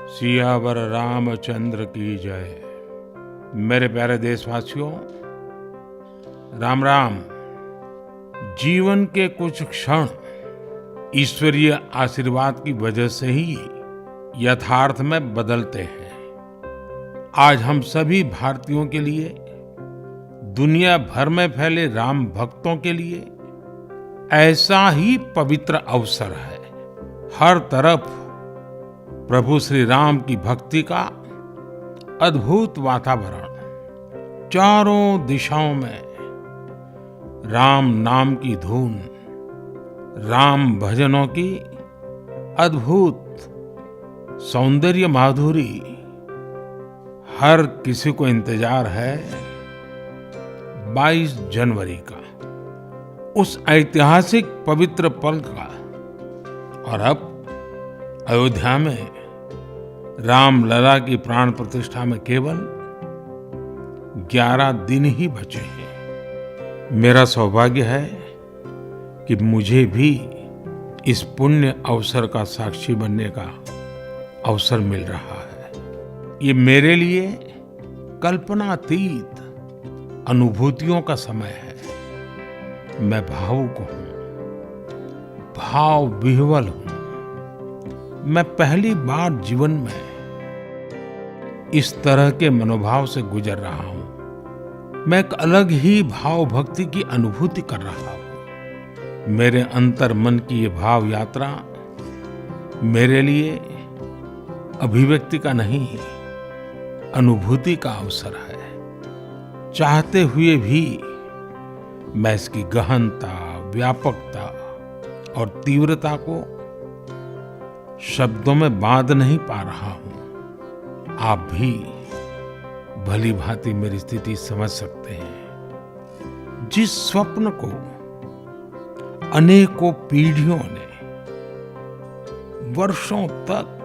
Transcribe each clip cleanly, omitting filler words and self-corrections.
सियावर रामचंद्र की जय। मेरे प्यारे देशवासियों, राम राम। जीवन के कुछ क्षण ईश्वरीय आशीर्वाद की वजह से ही यथार्थ में बदलते हैं। आज हम सभी भारतीयों के लिए, दुनिया भर में फैले राम भक्तों के लिए ऐसा ही पवित्र अवसर है। हर तरफ प्रभु श्री राम की भक्ति का अद्भुत वातावरण, चारों दिशाओं में राम नाम की धून, राम भजनों की अद्भुत सौंदर्य माधुरी। हर किसी को इंतजार है 22 जनवरी का, उस ऐतिहासिक पवित्र पल का। और अब अयोध्या में रामलला की प्राण प्रतिष्ठा में केवल 11 दिन ही बचे हैं। मेरा सौभाग्य है कि मुझे भी इस पुण्य अवसर का साक्षी बनने का अवसर मिल रहा है। ये मेरे लिए कल्पनातीत अनुभूतियों का समय है। मैं भावुक हूं, भाव विह्वल हूं। मैं पहली बार जीवन में इस तरह के मनोभाव से गुजर रहा हूं। मैं एक अलग ही भाव भक्ति की अनुभूति कर रहा हूं। मेरे अंतर मन की ये भाव यात्रा मेरे लिए अभिव्यक्ति का नहीं, अनुभूति का अवसर है। चाहते हुए भी मैं इसकी गहनता, व्यापकता और तीव्रता को शब्दों में बांध नहीं पा रहा हूं। आप भी भली भांति मेरी स्थिति समझ सकते हैं। जिस स्वप्न को अनेकों पीढ़ियों ने वर्षों तक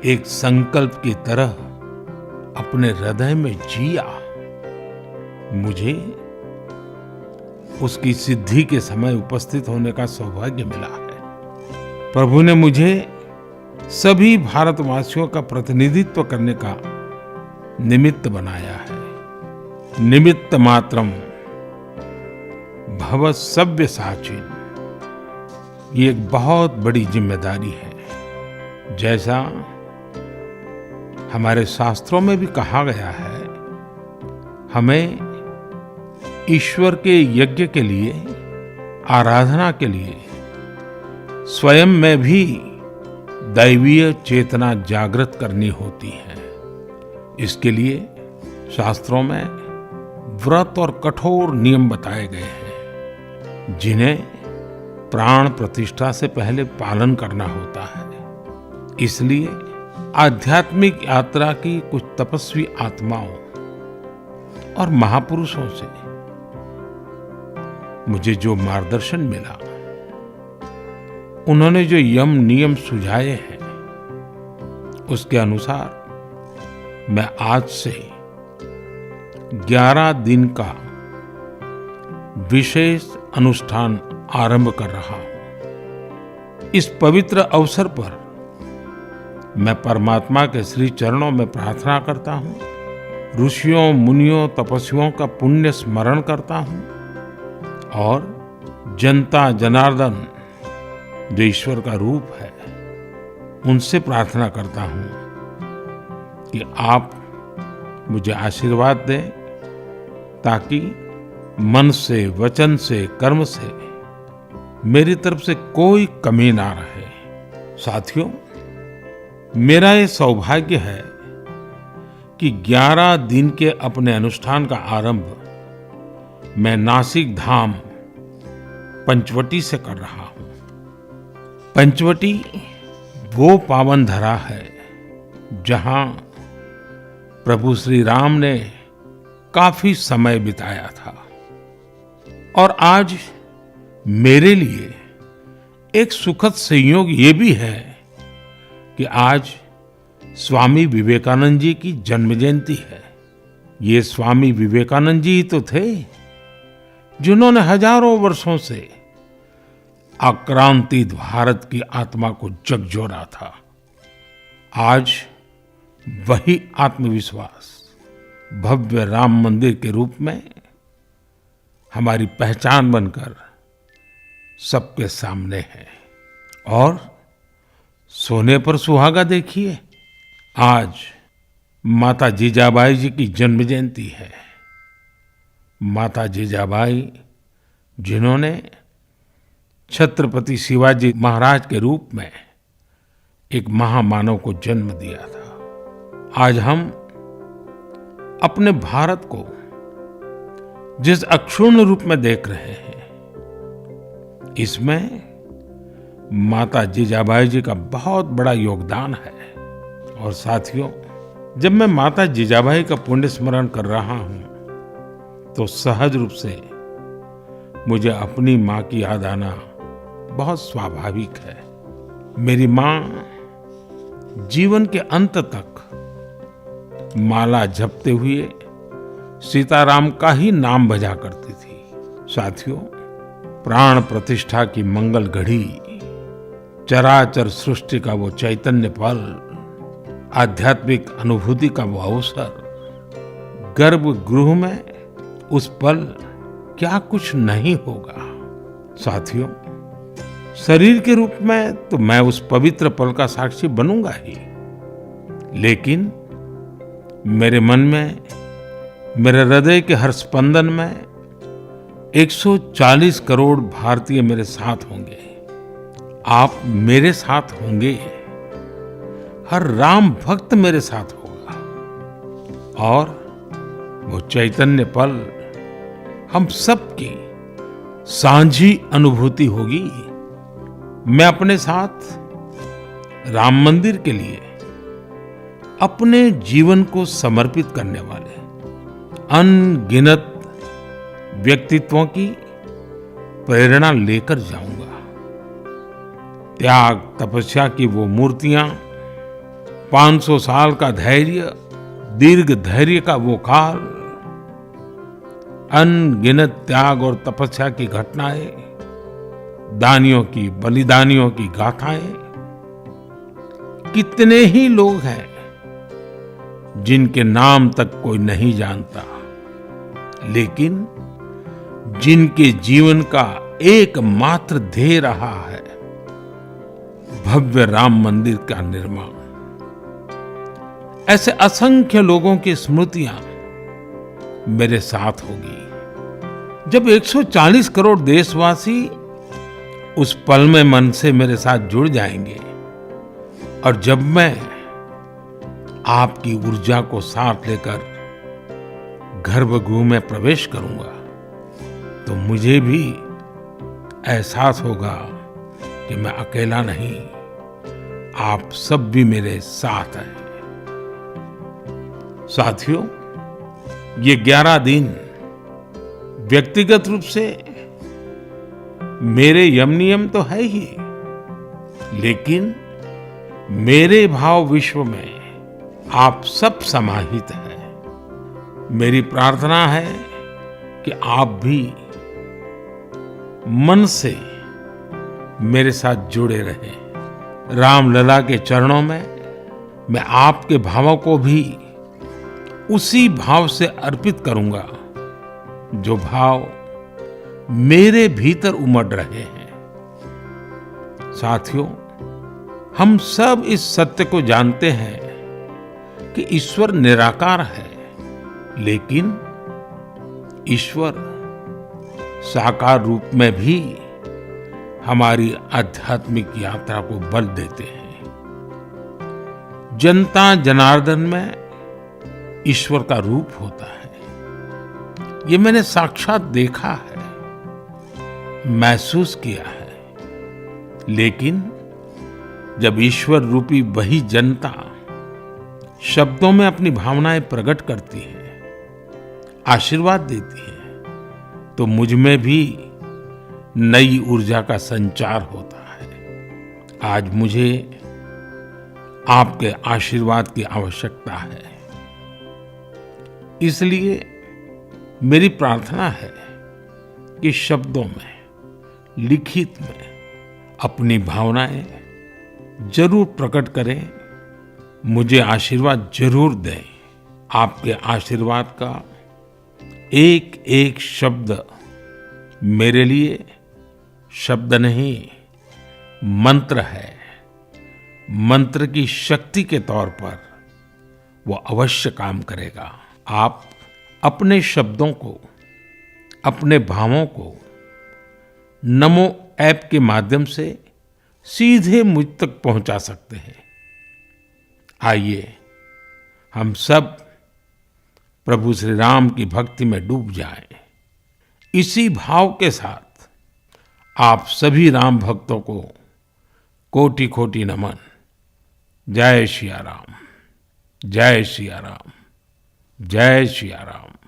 एक संकल्प की तरह अपने हृदय में जिया, मुझे उसकी सिद्धि के समय उपस्थित होने का सौभाग्य मिला है। प्रभु ने मुझे सभी भारतवासियों का प्रतिनिधित्व करने का निमित्त बनाया है। निमित्त मात्रम भव सव्यसाचिन, ये एक बहुत बड़ी जिम्मेदारी है। जैसा हमारे शास्त्रों में भी कहा गया है, हमें ईश्वर के यज्ञ के लिए, आराधना के लिए स्वयं में भी दैवीय चेतना जागृत करनी होती है। इसके लिए शास्त्रों में व्रत और कठोर नियम बताए गए हैं, जिन्हें प्राण प्रतिष्ठा से पहले पालन करना होता है। इसलिए आध्यात्मिक यात्रा की कुछ तपस्वी आत्माओं और महापुरुषों से मुझे जो मार्गदर्शन मिला, उन्होंने जो यम नियम सुझाए हैं, उसके अनुसार मैं आज से 11 दिन का विशेष अनुष्ठान आरंभ कर रहा हूं। इस पवित्र अवसर पर मैं परमात्मा के श्री चरणों में प्रार्थना करता हूं, ऋषियों, मुनियों, तपस्वियों का पुण्य स्मरण करता हूं और जनता जनार्दन जो ईश्वर का रूप है, उनसे प्रार्थना करता हूं कि आप मुझे आशीर्वाद दें, ताकि मन से, वचन से, कर्म से मेरी तरफ से कोई कमी ना रहे। साथियों, मेरा ये सौभाग्य है कि 11 दिन के अपने अनुष्ठान का आरंभ मैं नासिक धाम पंचवटी से कर रहा हूं। पंचवटी वो पावन धरा है जहां प्रभु श्री राम ने काफी समय बिताया था। और आज मेरे लिए एक सुखद संयोग ये भी है कि आज स्वामी विवेकानंद जी की जन्म जयंती है। ये स्वामी विवेकानंद जी ही तो थे जिन्होंने हजारों वर्षों से आक्रांतित भारत की आत्मा को झकझोरा था। आज वही आत्मविश्वास भव्य राम मंदिर के रूप में हमारी पहचान बनकर सबके सामने है। और सोने पर सुहागा देखिए, आज माता जीजाबाई जी की जन्म जयंती है। माता जीजाबाई जिन्होंने छत्रपति शिवाजी महाराज के रूप में एक महामानव को जन्म दिया था। आज हम अपने भारत को जिस अक्षुण्ण रूप में देख रहे हैं, इसमें माता जीजाबाई जी का बहुत बड़ा योगदान है। और साथियों, जब मैं माता जीजाबाई का पुण्य स्मरण कर रहा हूं, तो सहज रूप से मुझे अपनी माँ की याद आना बहुत स्वाभाविक है। मेरी माँ जीवन के अंत तक माला जपते हुए सीताराम का ही नाम भजा करती थी। साथियों, प्राण प्रतिष्ठा की मंगल घड़ी, चराचर सृष्टि का वो चैतन्य पल, आध्यात्मिक अनुभूति का वो अवसर, गर्भगृह में उस पल क्या कुछ नहीं होगा। साथियों, शरीर के रूप में तो मैं उस पवित्र पल का साक्षी बनूंगा ही, लेकिन मेरे मन में, मेरे हृदय के हर स्पंदन में 140 करोड़ भारतीय मेरे साथ होंगे। आप मेरे साथ होंगे, हर राम भक्त मेरे साथ होगा, और वो चैतन्य पल हम सबकी सांझी अनुभूति होगी। मैं अपने साथ राम मंदिर के लिए अपने जीवन को समर्पित करने वाले अनगिनत व्यक्तित्वों की प्रेरणा लेकर जाऊंगा। त्याग तपस्या की वो मूर्तियां, 500 साल का धैर्य, दीर्घ धैर्य का वो काल, अनगिनत त्याग और तपस्या की घटनाएं, दानियों की, बलिदानियों की गाथाएं, कितने ही लोग हैं जिनके नाम तक कोई नहीं जानता, लेकिन जिनके जीवन का एकमात्र ध्येय रहा है भव्य राम मंदिर का निर्माण। ऐसे असंख्य लोगों की स्मृतियां मेरे साथ होगी। जब 140 करोड़ देशवासी उस पल में मन से मेरे साथ जुड़ जाएंगे, और जब मैं आपकी ऊर्जा को साथ लेकर गर्भगृह में प्रवेश करूंगा, तो मुझे भी एहसास होगा कि मैं अकेला नहीं, आप सब भी मेरे साथ हैं। साथियों, ये 11 दिन व्यक्तिगत रूप से मेरे यम नियम तो है ही, लेकिन मेरे भाव विश्व में आप सब समाहित हैं। मेरी प्रार्थना है कि आप भी मन से मेरे साथ जुड़े रहें। रामलला के चरणों में मैं आपके भावों को भी उसी भाव से अर्पित करूंगा जो भाव मेरे भीतर उमड़ रहे हैं। साथियों, हम सब इस सत्य को जानते हैं कि ईश्वर निराकार है, लेकिन ईश्वर साकार रूप में भी हमारी आध्यात्मिक यात्रा को बल देते हैं। जनता जनार्दन में ईश्वर का रूप होता है, ये मैंने साक्षात देखा है, महसूस किया है। लेकिन जब ईश्वर रूपी वही जनता शब्दों में अपनी भावनाएं प्रकट करती है, आशीर्वाद देती है, तो मुझ में भी नई ऊर्जा का संचार होता है। आज मुझे आपके आशीर्वाद की आवश्यकता है, इसलिए मेरी प्रार्थना है कि शब्दों में, लिखित में अपनी भावनाएं जरूर प्रकट करें मुझे आशीर्वाद जरूर दें। आपके आशीर्वाद का एक एक शब्द मेरे लिए शब्द नहीं, मंत्र है। मंत्र की शक्ति के तौर पर वो अवश्य काम करेगा। आप अपने शब्दों को, अपने भावों को नमो ऐप के माध्यम से सीधे मुझ तक पहुंचा सकते हैं। आइए हम सब प्रभु श्री राम की भक्ति में डूब जाएं। इसी भाव के साथ आप सभी राम भक्तों को कोटि कोटि नमन। जय सिया राम, जय सिया राम, जय सिया राम।